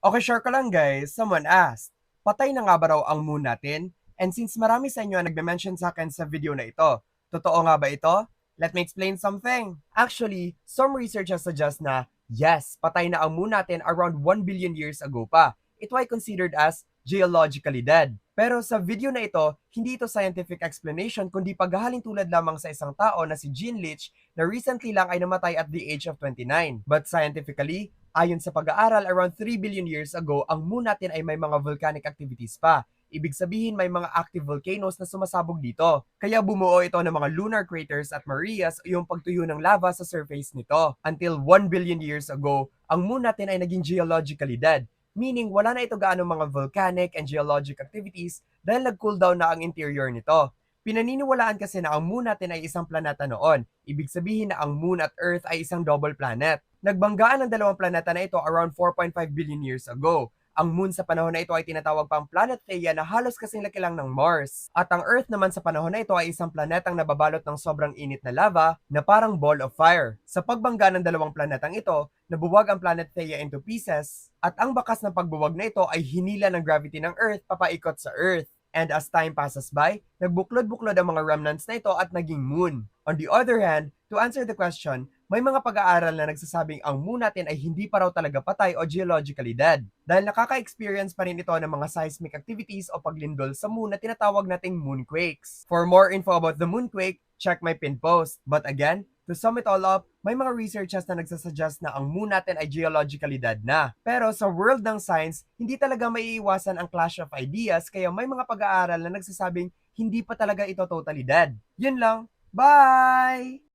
Okay, sure ko lang guys. Someone asked, patay na nga ba raw ang moon natin? And since marami sa inyo ang nagme-mention sa akin sa video na ito, totoo nga ba ito? Let me explain something. Actually, some researchers suggest na yes, patay na ang moon natin around 1 billion years ago pa. It was considered as geologically dead. Pero sa video na ito, hindi ito scientific explanation kundi paghahalin tulad lamang sa isang tao na si Jean Leach na recently lang ay namatay at the age of 29. But scientifically, ayon sa pag-aaral, around 3 billion years ago, ang moon natin ay may mga volcanic activities pa. Ibig sabihin may mga active volcanoes na sumasabog dito. Kaya bumuo ito ng mga lunar craters at mareas o yung pagtuyo ng lava sa surface nito. Until 1 billion years ago, ang moon natin ay naging geologically dead. Meaning wala na ito gaano mga volcanic and geologic activities dahil nag-cool down na ang interior nito. Pinaniniwalaan kasi na ang moon natin ay isang planeta noon. Ibig sabihin na ang moon at Earth ay isang double planet. Nagbanggaan ang dalawang planeta na ito around 4.5 billion years ago. Ang moon sa panahon na ito ay tinatawag pang planet Theia na halos kasing laki lang ng Mars. At ang Earth naman sa panahon na ito ay isang planetang nababalot ng sobrang init na lava na parang ball of fire. Sa pagbangga ng dalawang planetang ito, nabuwag ang planet Theia into pieces at ang bakas ng pagbuwag na ito ay hinila ng gravity ng Earth papaikot sa Earth. And as time passes by, nagbuklod-buklod ang mga remnants na ito at naging moon. On the other hand, to answer the question, may mga pag-aaral na nagsasabing ang moon natin ay hindi pa raw talaga patay o geologically dead dahil nakaka-experience pa rin ito ng mga seismic activities o paglindol sa moon na tinatawag nating moonquakes. For more info about the moonquake, check my pinned post. But again, to sum it all up, may mga researchers na nagsasuggest na ang moon natin ay geologically dead na. Pero sa world ng science, hindi talaga maiiwasan ang clash of ideas kaya may mga pag-aaral na nagsasabing hindi pa talaga ito totally dead. Yun lang. Bye!